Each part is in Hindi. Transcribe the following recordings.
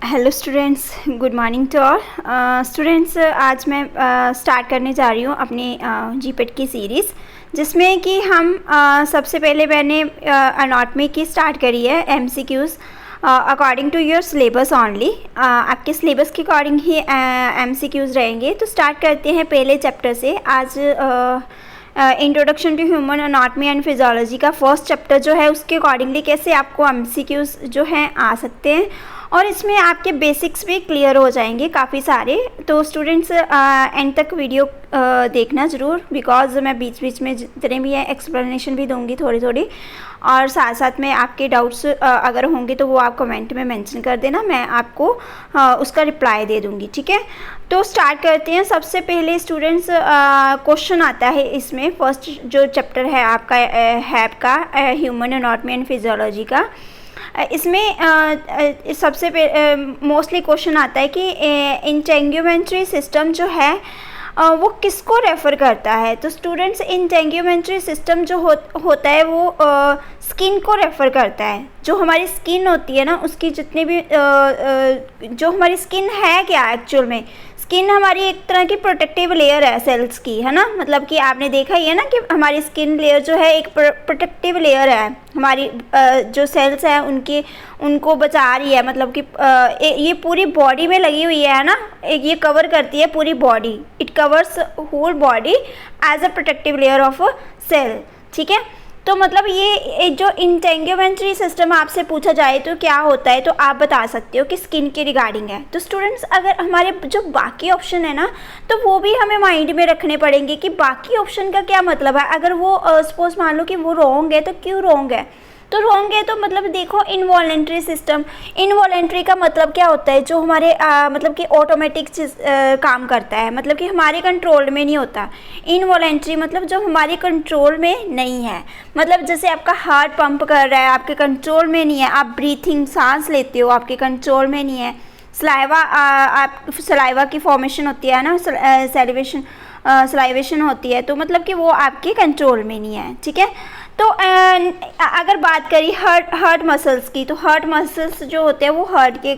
Hello students, good morning to all students. आज मैं स्टार्ट करने जा रही हूँ अपनी जीपेट की सीरीज़, जिसमें कि हम सबसे पहले मैंने अनाटमी की स्टार्ट करी है MCQs according to your syllabus only. आपके सिलेबस के अकॉर्डिंग ही एमसीक्यूज़ रहेंगे। तो स्टार्ट करते हैं पहले चैप्टर से। आज introduction to human anatomy and physiology का फर्स्ट चैप्टर जो है, उसके अकॉर्डिंगली कैसे आपको एमसीक्यूज़ जो हैं आ सकते हैं, और इसमें आपके बेसिक्स भी क्लियर हो जाएंगे काफ़ी सारे। तो स्टूडेंट्स एंड तक वीडियो देखना ज़रूर, बिकॉज मैं बीच बीच में जितने भी हैं एक्सप्लेनेशन भी दूंगी थोड़ी थोड़ी, और साथ साथ में आपके डाउट्स अगर होंगे तो वो आप कमेंट में मेंशन कर देना, मैं आपको उसका रिप्लाई दे दूंगी। ठीक है, तो स्टार्ट करते हैं। सबसे पहले स्टूडेंट्स क्वेश्चन आता है इसमें, फर्स्ट जो चैप्टर है आपका हैब का ह्यूमन अनाटमी एंड फिजियोलॉजी का, इसमें सबसे मोस्टली क्वेश्चन आता है कि इंटेंग्यूमेंट्री सिस्टम जो है वो किसको रेफ़र करता है। तो स्टूडेंट्स, इंटेंग्यूमेंट्री सिस्टम जो होता है वो स्किन को रेफ़र करता है। जो हमारी स्किन होती है ना, उसकी जितने भी जो हमारी स्किन है क्या एक्चुअल में, स्किन हमारी एक तरह की प्रोटेक्टिव लेयर है सेल्स की, है ना। मतलब कि आपने देखा ही है ना कि हमारी स्किन लेयर जो है एक प्रोटेक्टिव लेयर है, हमारी जो सेल्स हैं उनको बचा रही है। मतलब कि ये पूरी बॉडी में लगी हुई है ना, ये कवर करती है पूरी body, it covers whole body as a protective layer of a cell. ठीक है, तो मतलब ये जो इंटेंग्यूमेंट्री सिस्टम आपसे पूछा जाए तो क्या होता है, तो आप बता सकते हो कि स्किन के रिगार्डिंग है। तो स्टूडेंट्स, अगर हमारे जो बाकी ऑप्शन है ना, तो वो भी हमें माइंड में रखने पड़ेंगे कि बाकी ऑप्शन का क्या मतलब है। अगर वो सपोज मान लो कि वो रॉन्ग है, तो क्यों रॉन्ग है? तो रॉन्ग है तो मतलब देखो, इनवॉलेंट्री सिस्टम, इनवॉलेंट्री का मतलब क्या होता है, जो हमारे मतलब कि ऑटोमेटिक काम करता है, मतलब कि हमारे कंट्रोल में नहीं होता। इनवॉलेंट्री मतलब जो हमारे कंट्रोल में नहीं है, मतलब जैसे आपका हार्ट पंप कर रहा है, आपके कंट्रोल में नहीं है। आप ब्रीथिंग, सांस लेते हो, आपके कंट्रोल में नहीं है। सलाइवा, आप सलाइवा की फॉर्मेशन होती है ना, सलाइवेशन होती है, तो मतलब कि वो आपके कंट्रोल में नहीं है। ठीक है, तो अगर बात करी हार्ट मसल्स की, तो हार्ट मसल्स जो होते हैं वो हार्ट के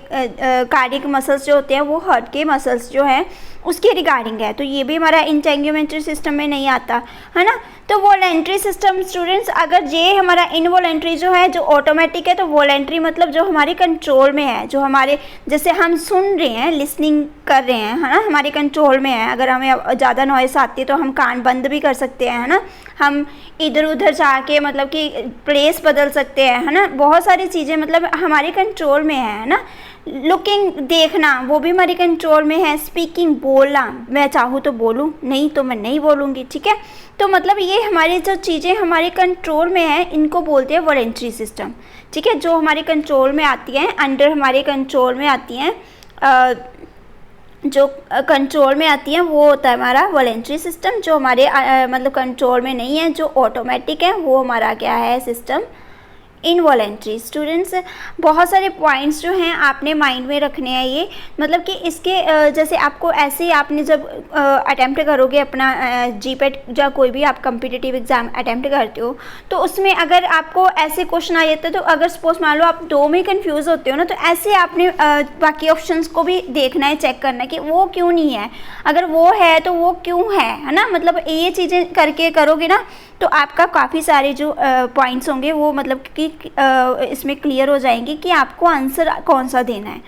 कार्डियक मसल्स जो होते हैं वो हार्ट के मसल्स जो हैं उसके रिगार्डिंग है। तो ये भी हमारा इंटेंग्यूमेंट्री सिस्टम में नहीं आता, है ना। तो वॉलेंट्री सिस्टम स्टूडेंट्स, अगर ये हमारा इनवॉलेंट्री जो है, जो ऑटोमेटिक है, तो वॉलेंट्री मतलब जो हमारे कंट्रोल में है, जो हमारे जैसे हम सुन रहे हैं, लिसनिंग कर रहे हैं, है ना, हमारे कंट्रोल में है। अगर हमें ज़्यादा नॉइस आती है तो हम कान बंद भी कर सकते हैं, है ना। हम इधर उधर जाके मतलब कि प्लेस बदल सकते हैं, है ना। बहुत सारी चीज़ें मतलब हमारे कंट्रोल में है ना। लुकिंग, देखना, वो भी हमारे कंट्रोल में है। स्पीकिंग, बोलना, मैं चाहूँ तो बोलूँ, नहीं तो मैं नहीं बोलूँगी। ठीक है, तो मतलब ये हमारी जो चीज़ें हमारे कंट्रोल में हैं, इनको बोलते हैं वॉलेंट्री सिस्टम। ठीक है, जो हमारे कंट्रोल में आती हैं, अंडर हमारे कंट्रोल में आती हैं, जो कंट्रोल में आती हैं वो होता है हमारा वॉलेंट्री सिस्टम। जो हमारे मतलब कंट्रोल में नहीं है, जो ऑटोमेटिक है, वो हमारा क्या है सिस्टम, इनवॉलेंट्री। स्टूडेंट्स, बहुत सारे पॉइंट्स जो हैं आपने माइंड में रखने हैं ये, मतलब कि इसके जैसे आपको ऐसे ही आपने जब अटैम्प्ट करोगे अपना जीपेट या कोई भी आप कम्पिटिटिव एग्ज़ाम अटैम्प्ट करते हो, तो उसमें अगर आपको ऐसे क्वेश्चन आ जाते हैं, तो अगर सपोज मान लो आप दो में कंफ्यूज होते हो ना, तो ऐसे आपने बाकी ऑप्शंस को भी देखना है, चेक करना है कि वो क्यों नहीं है, अगर वो है तो वो क्यों है ना। मतलब ये चीज़ें करके करोगे ना, तो आपका काफ़ी सारे जो पॉइंट्स होंगे वो मतलब कि इसमें क्लियर हो जाएंगे कि आपको आंसर कौन सा देना है।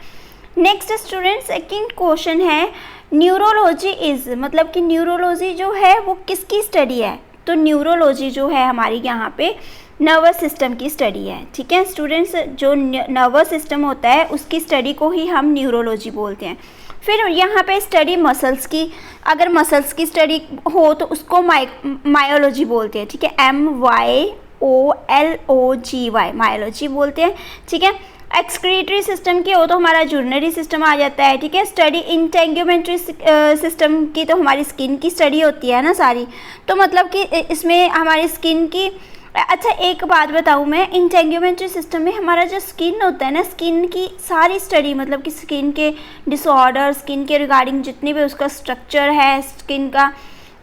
नेक्स्ट स्टूडेंट, सेकंड क्वेश्चन है, न्यूरोलॉजी इज़, मतलब कि न्यूरोलॉजी जो है वो किसकी स्टडी है। तो न्यूरोलॉजी जो है हमारी यहाँ पे नर्वस सिस्टम की स्टडी है। ठीक है स्टूडेंट्स, जो नर्वस सिस्टम होता है उसकी स्टडी को ही हम न्यूरोलॉजी बोलते हैं। फिर यहाँ पे स्टडी मसल्स की, अगर मसल्स की स्टडी हो तो उसको मायोलॉजी बोलते हैं। ठीक है, MYOLOGY, मायोलॉजी बोलते हैं। ठीक है, एक्सक्रीटरी सिस्टम की हो तो हमारा यूरिनरी सिस्टम आ जाता है। ठीक है, स्टडी इंटेंग्यूमेंट्री सिस्टम की तो हमारी स्किन की स्टडी होती है ना सारी, तो मतलब कि इसमें हमारी स्किन की। अच्छा, एक बात बताऊँ मैं, इंटेंग्यूमेंट्री सिस्टम में हमारा जो स्किन होता है ना, स्किन की सारी स्टडी, मतलब कि स्किन के डिसऑर्डर, स्किन के रिगार्डिंग जितनी भी उसका स्ट्रक्चर है, स्किन का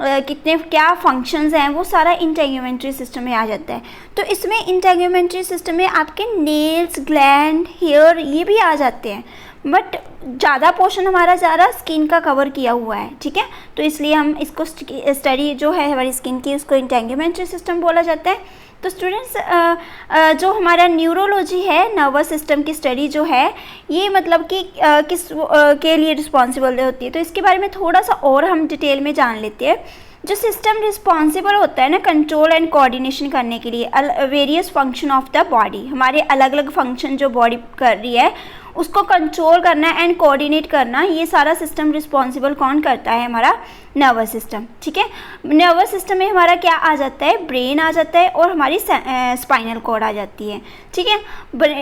कितने क्या फंक्शंस हैं, वो सारा इंटेग्यूमेंट्री सिस्टम में आ जाता है। तो इसमें इंटेग्यूमेंट्री सिस्टम में आपके नेल्स, ग्लैंड, हेयर ये भी आ जाते हैं। बट ज़्यादा पोर्शन हमारा ज़्यादा स्किन का कवर किया हुआ है, ठीक है। तो इसलिए हम इसको स्टडी जो है हमारी स्किन की उसको इंटेंग्यूमेंट्री सिस्टम बोला जाता है। तो स्टूडेंट्स जो हमारा न्यूरोलॉजी है, नर्वस सिस्टम की स्टडी जो है, ये मतलब कि किस के लिए रिस्पॉन्सिबल होती है, तो इसके बारे में थोड़ा सा और हम डिटेल में जान लेते हैं। जो सिस्टम रिस्पॉन्सिबल होता है ना कंट्रोल एंड कोऑर्डिनेशन करने के लिए various function of the body, हमारे अलग अलग फंक्शन जो बॉडी कर रही है उसको कंट्रोल करना एंड कोऑर्डिनेट करना, ये सारा सिस्टम रिस्पॉन्सिबल कौन करता है? हमारा नर्वस सिस्टम, ठीक है। नर्वस सिस्टम में हमारा क्या आ जाता है? ब्रेन आ जाता है और हमारी स्पाइनल कॉर्ड आ जाती है, ठीक है।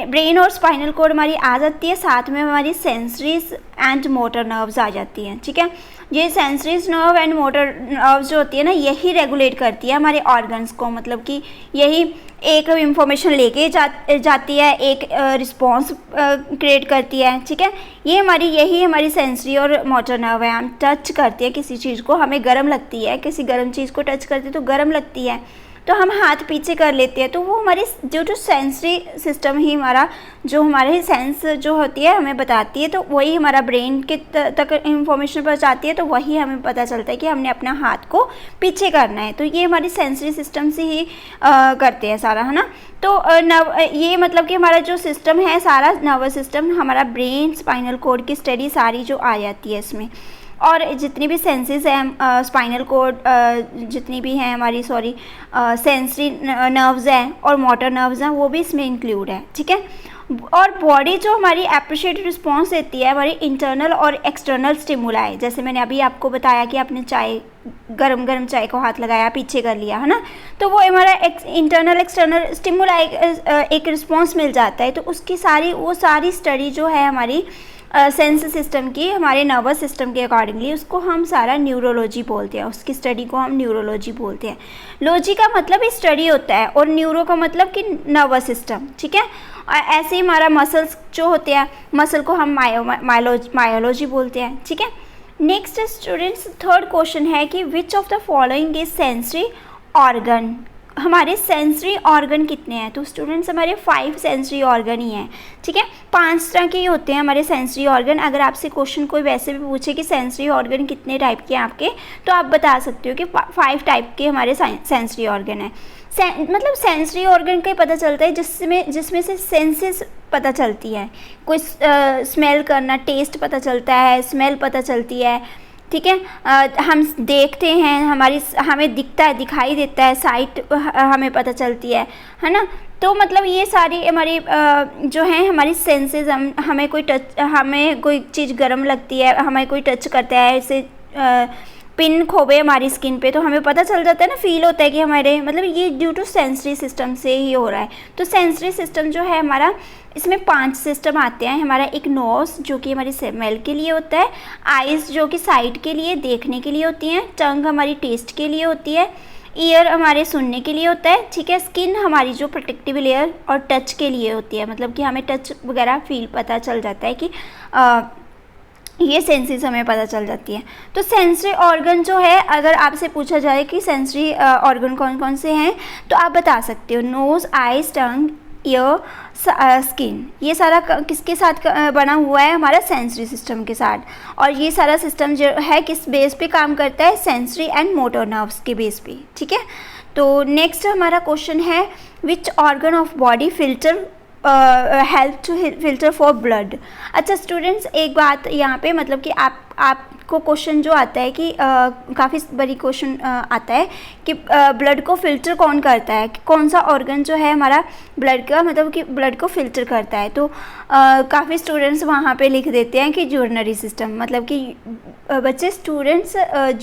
ब्रेन और स्पाइनल कॉर्ड हमारी आ जाती है, साथ में हमारी सेंसरीज एंड मोटर नर्व्स आ जाती हैं, ठीक है। ये सेंसरीज नर्व एंड मोटर नर्व्स जो होती है ना, यही रेगुलेट करती है हमारे ऑर्गन्स को, मतलब कि यही एक इंफॉर्मेशन लेके जाती है, एक रिस्पॉन्स क्रिएट करती है, ठीक है। यही हमारी सेंसरी और मोटर नर्व है। हम टच करते हैं किसी चीज़ को, हमें गर्म लगती है, किसी गर्म चीज़ को टच करते हैं तो गर्म लगती है, तो हम हाथ पीछे कर लेते हैं, तो वो हमारी जो सेंसरी सिस्टम ही हमारा जो हमारे सेंस जो होती है हमें बताती है, तो वही हमारा ब्रेन के तक इंफॉर्मेशन पहुंचाती है, तो वही हमें पता चलता है कि हमने अपना हाथ को पीछे करना है। तो ये हमारी सेंसरी सिस्टम से ही करते हैं सारा, है ना। तो ये मतलब कि हमारा जो सिस्टम है सारा नर्वस सिस्टम, हमारा ब्रेन, स्पाइनल कॉर्ड की स्टडी सारी जो आ जाती है इसमें, और जितनी भी सेंसेस हैं स्पाइनल कॉर्ड जितनी भी हैं हमारी सेंसरी नर्व्स हैं और मोटर नर्व्स हैं वो भी इसमें इंक्लूड है, ठीक है। और बॉडी जो हमारी एप्रिशिएट रिस्पॉन्स देती है हमारी इंटरनल और एक्सटर्नल स्टिमुलाई, जैसे मैंने अभी आपको बताया कि आपने गरम चाय को हाथ लगाया, पीछे कर लिया, है ना, तो वो हमारा इंटरनल एक्सटर्नल स्टिमुलाई एक रिस्पॉन्स मिल जाता है। तो उसकी सारी स्टडी जो है हमारी सेंस सिस्टम की, हमारे नर्वस सिस्टम के अकॉर्डिंगली, उसको हम सारा न्यूरोलॉजी बोलते हैं, उसकी स्टडी को हम न्यूरोलॉजी बोलते हैं। लॉजी का मतलब ही स्टडी होता है और न्यूरो का मतलब कि नर्वस सिस्टम, ठीक है। ऐसे ही हमारा मसल्स जो होते हैं, मसल को हम मायोलॉजी बोलते हैं, ठीक है। नेक्स्ट स्टूडेंट्स, थर्ड क्वेश्चन है कि which of the following is sensory organ. हमारे सेंसरी ऑर्गन कितने हैं? तो स्टूडेंट्स हमारे 5 सेंसरी ऑर्गन ही हैं, ठीक है। 5 तरह के होते हैं हमारे सेंसरी ऑर्गन। अगर आपसे क्वेश्चन कोई वैसे भी पूछे कि सेंसरी ऑर्गन कितने टाइप के हैं आपके, तो आप बता सकते हो कि 5 टाइप के हमारे सेंसरी ऑर्गन हैं। मतलब सेंसरी ऑर्गन का पता चलता है जिसमें से सेंसेस पता चलती है, कोई स्मेल करना, टेस्ट पता चलता है, स्मेल पता चलती है, ठीक है। हम देखते हैं, हमें दिखाई देता है, साइट हमें पता चलती है ना। तो मतलब ये सारी हमारी जो है हमारी सेंसेस, हमें कोई चीज़ गर्म लगती है, हमें कोई टच करता है, ऐसे पिन खोबे हमारी स्किन पे, तो हमें पता चल जाता है ना, फील होता है कि हमारे मतलब ये ड्यू टू सेंसरी सिस्टम से ही हो रहा है। तो सेंसरी सिस्टम जो है हमारा, इसमें 5 सिस्टम आते हैं। हमारा एक नोज जो कि हमारी स्मेल के लिए होता है, आइज़ जो कि साइट के लिए देखने के लिए होती हैं, टंग हमारी टेस्ट के लिए होती है, ईयर हमारे सुनने के लिए होता है, ठीक है। स्किन हमारी जो प्रोटेक्टिव लेयर और टच के लिए होती है, मतलब कि हमें टच वगैरह फील पता चल जाता है कि ये सेंसेस हमें पता चल जाती है। तो सेंसरी ऑर्गन जो है, अगर आपसे पूछा जाए कि सेंसरी ऑर्गन कौन कौन से हैं, तो आप बता सकते हो नोज़, आइज, टंग, ईयर, स्किन। ये सारा किसके साथ बना हुआ है? हमारा सेंसरी सिस्टम के साथ। और ये सारा सिस्टम जो है किस बेस पे काम करता है? सेंसरी एंड मोटर नर्व्स के बेस पे, ठीक है। तो नेक्स्ट हमारा क्वेश्चन है, which organ of body help to filter for blood. अच्छा स्टूडेंट्स, एक बात यहाँ पे, मतलब कि आपको क्वेश्चन जो आता है कि काफ़ी बड़ी क्वेश्चन आता है कि ब्लड को फ़िल्टर कौन करता है, कि कौन सा ऑर्गन जो है हमारा ब्लड का, मतलब कि ब्लड को फ़िल्टर करता है। तो काफ़ी स्टूडेंट्स वहाँ पे लिख देते हैं कि यूरिनरी सिस्टम, मतलब कि बच्चे स्टूडेंट्स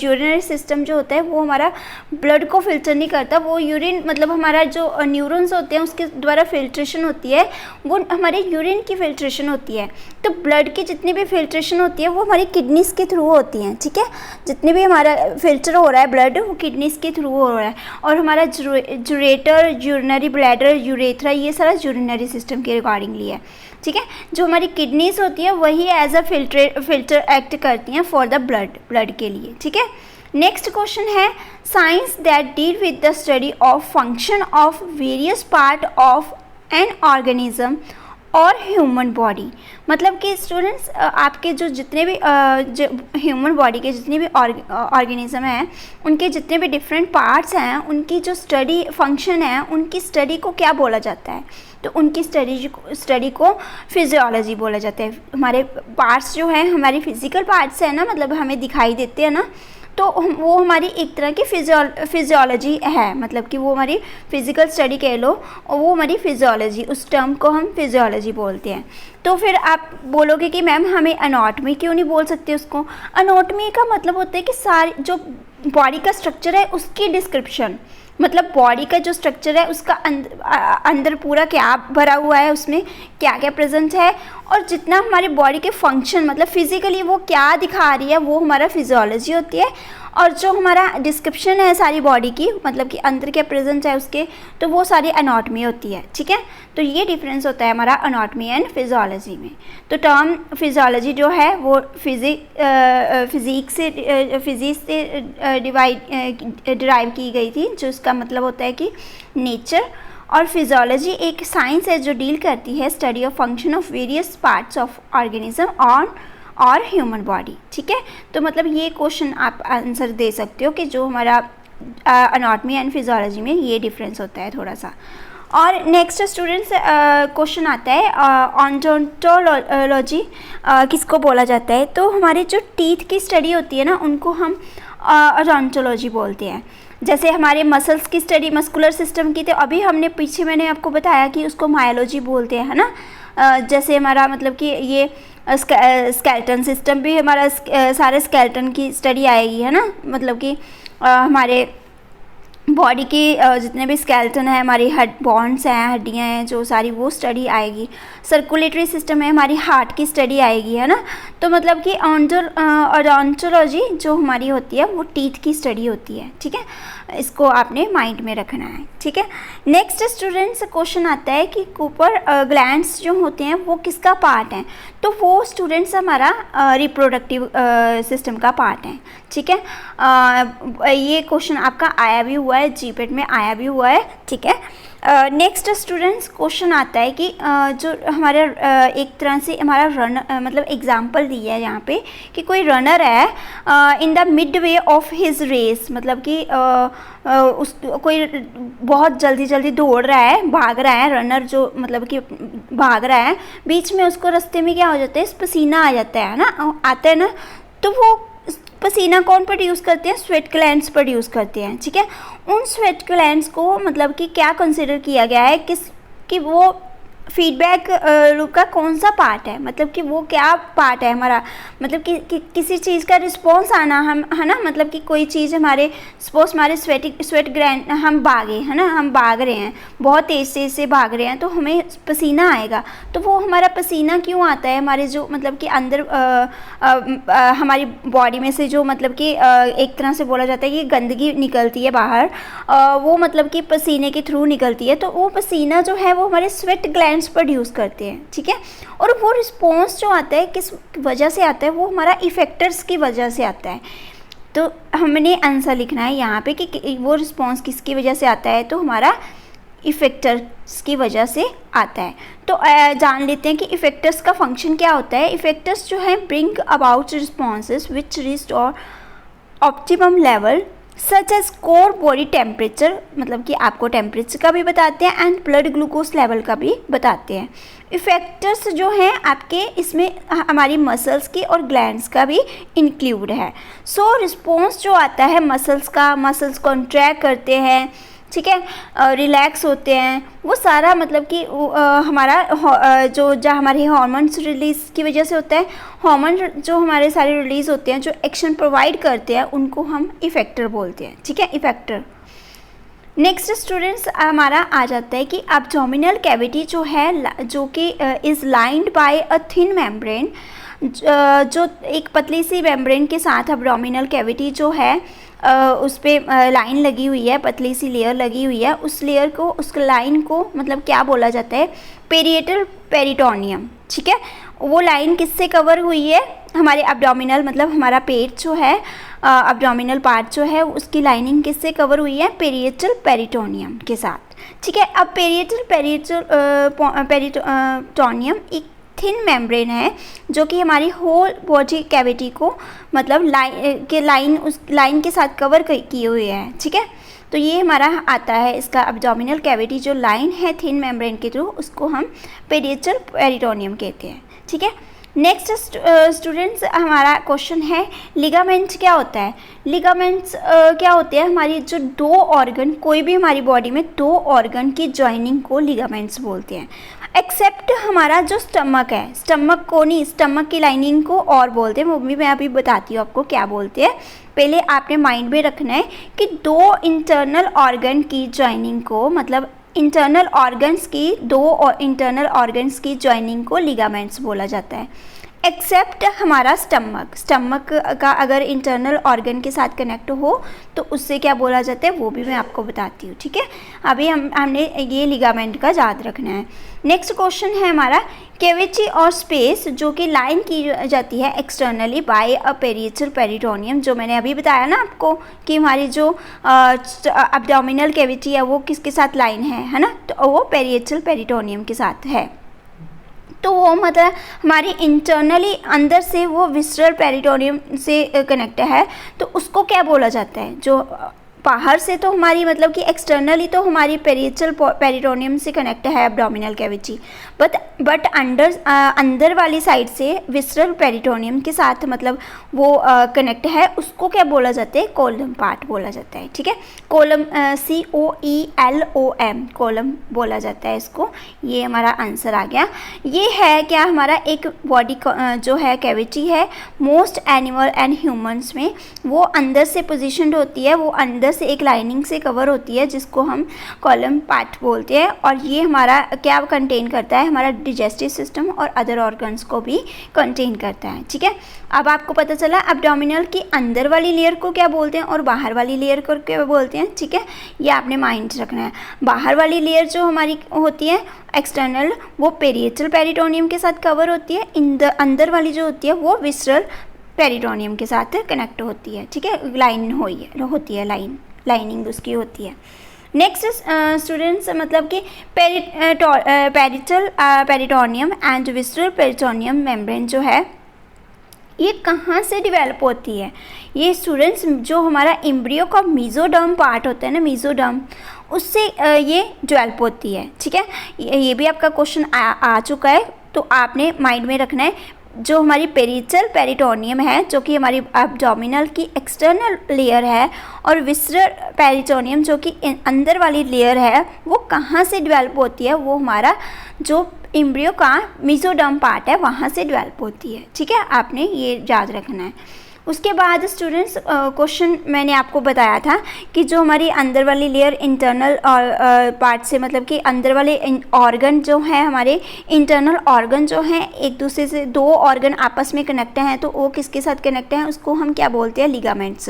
यूरिनरी सिस्टम जो होता है वो हमारा ब्लड को फ़िल्टर नहीं करता, वो यूरिन, मतलब हमारा जो न्यूरॉन्स होते हैं उसके द्वारा फिल्ट्रेशन होती है, वो हमारे यूरिन की फिल्ट्रेशन होती है। तो ब्लड की जितनी भी फिल्ट्रेशन होती है वो हमारी किडनीज़ के थ्रू होती हैं, ठीक है। जितने भी हमारा फिल्टर हो रहा है ब्लड, वो किडनीज़ के थ्रू हो रहा है। और हमारा यूरेटर, यूरिनरी ब्लैडर, यूरेथ्रा, ये सारा यूरिनरी सिस्टम के रिगार्डिंगली है, ठीक है। जो हमारी किडनीज़ होती है वही एज अ फिल्टर एक्ट करती हैं फॉर द ब्लड के लिए, ठीक है। नेक्स्ट क्वेश्चन है, science that deal with the study of function of various part of an organism और ह्यूमन बॉडी, मतलब कि स्टूडेंट्स आपके जो जितने भी ह्यूमन बॉडी के जितने भी ऑर्गेनिज्म हैं, उनके जितने भी डिफरेंट पार्ट्स हैं, उनकी जो स्टडी फंक्शन है, उनकी स्टडी को क्या बोला जाता है? तो उनकी स्टडी को फिजियोलॉजी बोला जाता है। हमारे पार्ट्स जो हैं, हमारी फिजिकल पार्ट्स हैं ना, मतलब हमें दिखाई देते हैं ना, तो वो हमारी एक तरह की फिजियोलॉजी है, मतलब कि वो हमारी फिज़िकल स्टडी कह लो, और वो हमारी फिजियोलॉजी, उस टर्म को हम फिजियोलॉजी बोलते हैं। तो फिर आप बोलोगे कि मैम हमें एनाटॉमी क्यों नहीं बोल सकते उसको? एनाटॉमी का मतलब होता है कि सारी जो बॉडी का स्ट्रक्चर है उसकी डिस्क्रिप्शन, मतलब बॉडी का जो स्ट्रक्चर है उसका अंदर पूरा क्या भरा हुआ है, उसमें क्या क्या प्रेजेंट है, और जितना हमारी बॉडी के फंक्शन, मतलब फिजिकली वो क्या दिखा रही है, वो हमारा फिजियोलॉजी होती है। और जो हमारा डिस्क्रिप्शन है सारी बॉडी की, मतलब कि अंदर क्या प्रेजेंट है उसके, तो वो सारी एनाटॉमी होती है। ठीक है, तो ये डिफरेंस होता है हमारा एनाटॉमी एंड फिजियोलॉजी में। तो टर्म फिजियोलॉजी जो है वो फिजिक्स से डिराइव की गई थी, जो इसका मतलब होता है कि नेचर। और फिजियोलॉजी एक साइंस है जो डील करती है study of function of various parts of organism और ह्यूमन बॉडी। ठीक है, तो मतलब ये क्वेश्चन आप आंसर दे सकते हो कि जो हमारा एनाटॉमी एंड फिजियोलॉजी में ये डिफरेंस होता है थोड़ा सा। और नेक्स्ट स्टूडेंट्स क्वेश्चन आता है ओडोंटोलॉजी किसको बोला जाता है? तो हमारे जो टीथ की स्टडी होती है ना, उनको हम ओडोंटोलॉजी बोलते हैं। जैसे हमारे मसल्स की स्टडी मस्कुलर सिस्टम की, तो अभी हमने पीछे मैंने आपको बताया कि उसको मायोलॉजी बोलते हैं, है ना। जैसे हमारा मतलब कि ये स्केलेटन सिस्टम भी हमारा सारे स्केलेटन की स्टडी आएगी, है ना, मतलब कि हमारे बॉडी की जितने भी स्केलेटन है, हमारी बोन्स हैं, हड्डियां हैं, जो सारी वो स्टडी आएगी। सर्कुलेटरी सिस्टम है, हमारी हार्ट की स्टडी आएगी, है ना। तो मतलब कि ओडोंटोलॉजी जो हमारी होती है वो टीथ की स्टडी होती है। ठीक है, इसको आपने माइंड में रखना है। ठीक है, नेक्स्ट स्टूडेंट्स क्वेश्चन आता है कि कूपर ग्लैंड्स जो होते हैं वो किसका पार्ट हैं? तो वो स्टूडेंट्स हमारा रिप्रोडक्टिव सिस्टम का पार्ट हैं। ठीक है, ये क्वेश्चन आपका आया भी हुआ है, जीपेट में आया भी हुआ है। ठीक है, नेक्स्ट स्टूडेंट्स क्वेश्चन आता है कि जो हमारा एक तरह से हमारा मतलब एग्जांपल दिया है यहाँ पे कि कोई रनर है in the mid way of his race, मतलब कि उस कोई बहुत जल्दी दौड़ रहा है, भाग रहा है, रनर जो मतलब कि भाग रहा है, बीच में उसको रास्ते में क्या हो जाता है, पसीना आ जाता है ना, आता है ना। तो वो पसीना कौन प्रोड्यूस करते हैं? स्वेट ग्लैंड्स प्रोड्यूस करते हैं। ठीक है, उन स्वेट ग्लैंड्स को मतलब कि क्या कंसिडर किया गया है कि वो फीडबैक लूप का कौन सा पार्ट है, मतलब कि वो क्या पार्ट है हमारा, मतलब कि किसी चीज़ का रिस्पॉन्स आना, हम है ना, मतलब कि कोई चीज़ हमारे सपोज हमारे स्वेट ग्लैंड, हम भागे, है ना, हम भाग रहे हैं, बहुत तेज़ से भाग रहे हैं, तो हमें पसीना आएगा। तो वो हमारा पसीना क्यों आता है? हमारे जो मतलब कि अंदर हमारी बॉडी में से जो मतलब कि एक तरह से बोला जाता है कि गंदगी निकलती है बाहर, वो मतलब कि पसीने के थ्रू निकलती है। तो वो पसीना जो है वो हमारे स्वेट ग्लैंड प्रोड्यूस करते हैं। ठीक है, और वो रिस्पॉन्स जो आता है किस वजह से आता है? वो हमारा इफेक्टर्स की वजह से आता है। तो हमने आंसर लिखना है यहाँ पे कि वो रिस्पॉन्स किसकी वजह से आता है? तो हमारा इफेक्टर्स की वजह से आता है। तो जान लेते हैं कि इफेक्टर्स का फंक्शन क्या होता है। इफेक्टर्स जो है bring about responses which restore optimum level such as core body temperature, मतलब कि आपको टेम्परेचर का भी बताते हैं एंड ब्लड ग्लूकोज लेवल का भी बताते हैं। इफेक्टर्स जो हैं आपके इसमें हमारी मसल्स की और ग्लैंड्स का भी इंक्लूड है। सो रिस्पॉन्स जो आता है मसल्स का, मसल्स कॉन्ट्रैक्ट करते हैं, ठीक है, रिलैक्स होते हैं, वो सारा मतलब कि हमारा जो हमारे हार्मोन्स रिलीज़ की वजह से होता है। हार्मोन जो हमारे सारे रिलीज़ होते हैं, जो एक्शन प्रोवाइड करते हैं, उनको हम इफेक्टर बोलते हैं। ठीक है, इफेक्टर। नेक्स्ट स्टूडेंट्स हमारा आ जाता है कि एब्डोमिनल कैविटी जो है, जो कि is lined by a thin membrane, जो एक पतली सी मेम्ब्रेन के साथ एब्डोमिनल कैविटी जो है उस पर लाइन लगी हुई है, पतली सी लेयर लगी हुई है। उस लेयर को, उस लाइन को मतलब क्या बोला जाता है? Parietal peritoneum. ठीक है, वो लाइन किससे कवर हुई है? हमारे एब्डोमिनल, मतलब हमारा पेट जो है, एब्डोमिनल पार्ट जो है, उसकी लाइनिंग किससे कवर हुई है? पेरिएटल पेरिटोनियम के साथ। ठीक है। अब पेरिटोनियम एक थिन मेम्ब्रेन है जो कि हमारी होल बॉडी कैविटी को मतलब उस लाइन के साथ कवर किए हुए है, ठीक है। तो ये हमारा आता है, इसका एब्डोमिनल कैविटी जो लाइन है थिन मेम्ब्रेन के थ्रू, उसको हम पेरिटल पेरिटोनियम कहते हैं, ठीक है। नेक्स्ट स्टूडेंट्स हमारा क्वेश्चन है लिगामेंट्स क्या होता है। लिगामेंट्स क्या होते हैं, हमारी जो दो ऑर्गन, कोई भी हमारी बॉडी में दो ऑर्गन की जॉइनिंग को लिगामेंट्स बोलते हैं, एक्सेप्ट हमारा जो स्टमक है, स्टमक को नहीं, स्टमक की लाइनिंग को और बोलते हैं, वो भी मैं अभी बताती हूँ आपको क्या बोलते हैं। पहले आपने माइंड में रखना है कि दो इंटरनल ऑर्गन की जॉइनिंग को, मतलब इंटरनल ऑर्गन्स की जॉइनिंग को लिगामेंट्स बोला जाता है, एक्सेप्ट हमारा स्टमक का अगर इंटरनल ऑर्गन के साथ कनेक्ट हो तो उससे क्या बोला जाता है वो भी मैं आपको बताती हूँ, ठीक है। अभी हमने ये लिगामेंट का याद रखना है। नेक्स्ट क्वेश्चन है हमारा कैविटी और स्पेस जो कि लाइन की जाती है एक्सटर्नली बाय अ पेरिटल पेरिटोनियम, जो मैंने अभी बताया ना आपको कि हमारी जो एब्डोमिनल कैविटी है वो किसके साथ लाइन है ना, तो वो पेरिटल पेरिटोनियम के साथ है। तो वो मतलब हमारी इंटरनली अंदर से वो विसरल पेरिटोनियम से कनेक्ट है, तो उसको क्या बोला जाता है। जो बाहर से तो हमारी मतलब कि एक्सटर्नली तो हमारी पेरिटल पेरिटोनियम से कनेक्ट है एब्डोमिनल कैविटी, बट अंदर वाली साइड से विसरल पेरिटोनियम के साथ मतलब वो कनेक्ट है, उसको क्या बोला जाता है, कोलम पार्ट बोला जाता है, ठीक है। कोलम COELOM कोलम बोला जाता है इसको। ये हमारा आंसर आ गया। ये है क्या हमारा एक बॉडी जो है कैविटी है, मोस्ट एनिमल एंड ह्यूमंस में वो अंदर से पोजिशनड होती है, वो अंदर से एक लाइनिंग से कवर होती है जिसको हम कॉलम पार्ट बोलते हैं, और ये हमारा क्या कंटेन करता है, हमारा डिजेस्टिव सिस्टम और अदर ऑर्गन्स को भी कंटेन करता है, ठीक है। अब आपको पता चला एब्डोमिनल की अंदर वाली लेयर को क्या बोलते हैं और बाहर वाली लेयर को क्या बोलते हैं, ठीक है। ये आपने माइंड रखना है। बाहर वाली लेयर जो हमारी होती है एक्सटर्नल, वो पेरिटल पेरिटोनियम के साथ कवर होती है, अंदर वाली जो होती है वो विसरल पेरिटोनियम के साथ कनेक्ट होती है, ठीक है। लाइन होती है लाइनिंग उसकी होती है। नेक्स्ट स्टूडेंट्स मतलब कि parietal peritoneum and visceral peritoneum membrane जो है ये कहाँ से डेवलप होती है। ये स्टूडेंट्स जो हमारा एम्ब्रियो का मीजोडर्म पार्ट होता है ना, मीजोडर्म, उससे ये डेवलप होती है, ठीक है। ये भी आपका क्वेश्चन आ चुका है, तो आपने माइंड में रखना है जो हमारी पेरिटल पेरिटोनियम है जो कि हमारी एब्डोमिनल की एक्सटर्नल लेयर है, और विसरल पेरिटोनियम जो कि अंदर वाली लेयर है, वो कहाँ से डेवलप होती है, वो हमारा जो एम्ब्रियो का मीजोडर्म पार्ट है वहाँ से डेवलप होती है, ठीक है। आपने ये याद रखना है। उसके बाद स्टूडेंट्स क्वेश्चन मैंने आपको बताया था कि जो हमारी अंदर वाली लेयर इंटरनल पार्ट से मतलब कि अंदर वाले ऑर्गन जो है, हमारे इंटरनल ऑर्गन जो हैं एक दूसरे से, दो ऑर्गन आपस में कनेक्ट हैं, तो वो किसके साथ कनेक्ट हैं, उसको हम क्या बोलते हैं, लिगामेंट्स।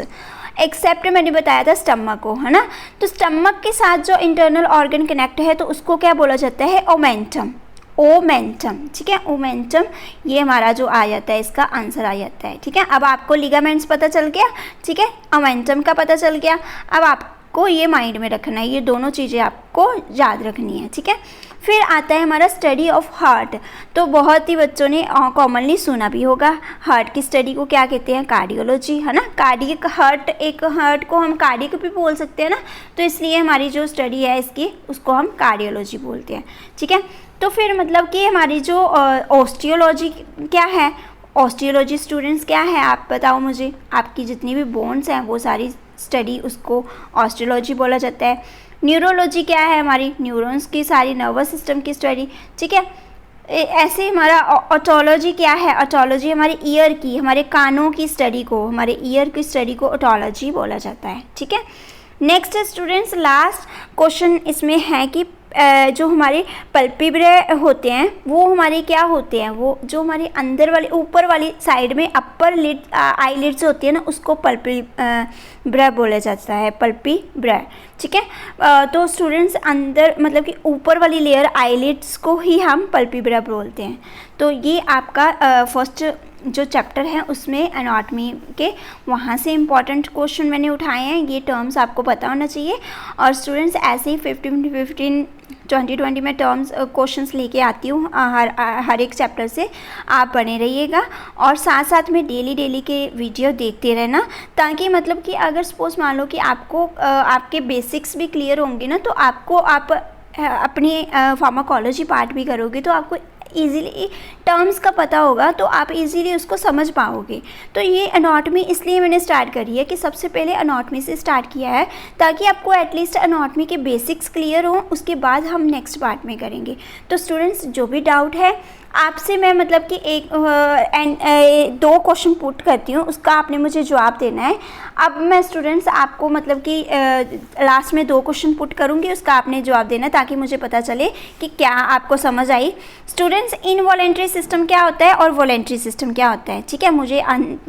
एक्सेप्ट मैंने बताया था स्टमक को, है ना। तो स्टमक के साथ जो इंटरनल ऑर्गन कनेक्ट है तो उसको क्या बोला जाता है, ओमेंटम, ठीक है। ओमेंटम ये हमारा जो आ जाता है, इसका आंसर आ जाता है, ठीक है। अब आपको लिगामेंट्स पता चल गया, ठीक है, ओमेंटम का पता चल गया। अब आपको ये माइंड में रखना है, ये दोनों चीज़ें आपको याद रखनी है, ठीक है। फिर आता है हमारा स्टडी ऑफ हार्ट। तो बहुत ही बच्चों ने कॉमनली सुना भी होगा, हार्ट की स्टडी को क्या कहते हैं, कार्डियोलॉजी, है ना। कार्डियक हार्ट, एक हार्ट को हम कार्डियक भी बोल सकते हैं ना, तो इसलिए हमारी जो स्टडी है इसकी उसको हम कार्डियोलॉजी बोलते हैं, ठीक है। तो फिर मतलब कि हमारी जो ऑस्टियोलॉजी क्या है, ऑस्टियोलॉजी स्टूडेंट्स क्या है, आप बताओ मुझे। आपकी जितनी भी बोन्स हैं वो सारी स्टडी उसको ऑस्टियोलॉजी बोला जाता है। न्यूरोलॉजी क्या है, हमारी न्यूरॉन्स की सारी नर्वस सिस्टम की स्टडी, ठीक है। ऐसे हमारा ऑटोलॉजी क्या है, ऑटोलॉजी हमारे ईयर की, हमारे कानों की स्टडी को, हमारे ईयर की स्टडी को ऑटोलॉजी बोला जाता है, ठीक है। नेक्स्ट स्टूडेंट्स लास्ट क्वेश्चन इसमें है कि जो हमारे पल्पिब्रे होते हैं वो हमारे क्या होते हैं, वो जो हमारे अंदर वाली ऊपर वाली साइड में अपर लिड आई लिड्स होती है ना, उसको पल्पिब्रा बोला जाता है, पल्पिब्रा, ठीक है। तो स्टूडेंट्स अंदर मतलब कि ऊपर वाली लेयर आई लिड्स को ही हम पल्पिब्रा बोलते हैं। तो ये आपका फर्स्ट जो चैप्टर है उसमें एनाटॉमी के, वहाँ से इम्पॉर्टेंट क्वेश्चन मैंने उठाए हैं। ये टर्म्स आपको पता होना चाहिए। और स्टूडेंट्स ऐसे ही 15 20 में टर्म्स क्वेश्चंस लेके आती हूँ हर एक चैप्टर से। आप बने रहिएगा और साथ साथ में डेली के वीडियो देखते रहना, ताकि मतलब कि अगर सपोज मान लो कि आपको आपके बेसिक्स भी क्लियर होंगे ना, तो आपको आप अपनी फार्माकोलॉजी पार्ट भी करोगे तो आपको ईज़िली टर्म्स का पता होगा, तो आप इजीली उसको समझ पाओगे। तो ये एनाटॉमी इसलिए मैंने स्टार्ट करी है कि सबसे पहले एनाटॉमी से स्टार्ट किया है, ताकि आपको एटलीस्ट एनाटॉमी के बेसिक्स क्लियर हों, उसके बाद हम नेक्स्ट पार्ट में करेंगे। तो स्टूडेंट्स जो भी डाउट है आपसे मैं मतलब कि दो क्वेश्चन पुट करती हूँ, उसका आपने मुझे जवाब देना है। अब मैं स्टूडेंट्स आपको मतलब कि लास्ट में 2 क्वेश्चन पुट करूँगी, उसका आपने जवाब देना, ताकि मुझे पता चले कि क्या आपको समझ आई। स्टूडेंट्स इनवॉलेंट्री सिस्टम क्या होता है और वॉलेंट्री सिस्टम क्या होता है, ठीक है, मुझे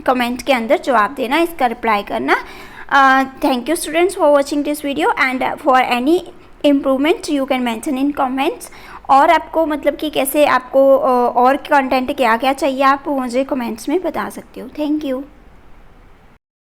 कमेंट के अंदर जवाब देना, इसका रिप्लाई करना। Thank you students for watching this video, and for any improvement you can mention in comments. और आपको मतलब कि कैसे आपको और कंटेंट क्या क्या चाहिए, आप मुझे कमेंट्स में बता सकते हो। Thank you.